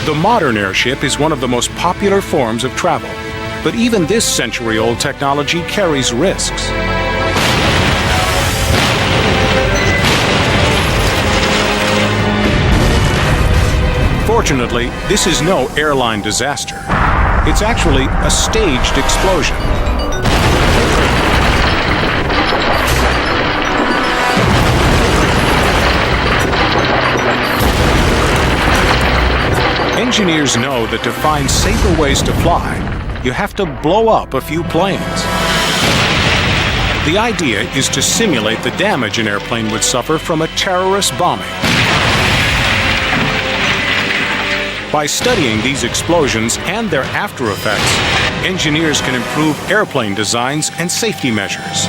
The modern airship is one of the most popular forms of travel, but even this century-old technology carries risks. Fortunately, this is no airline disaster. It's actually a staged explosion. Engineers know that to find safer ways to fly, you have to blow up a few planes. The idea is to simulate the damage an airplane would suffer from a terrorist bombing. By studying these explosions and their after effects, engineers can improve airplane designs and safety measures.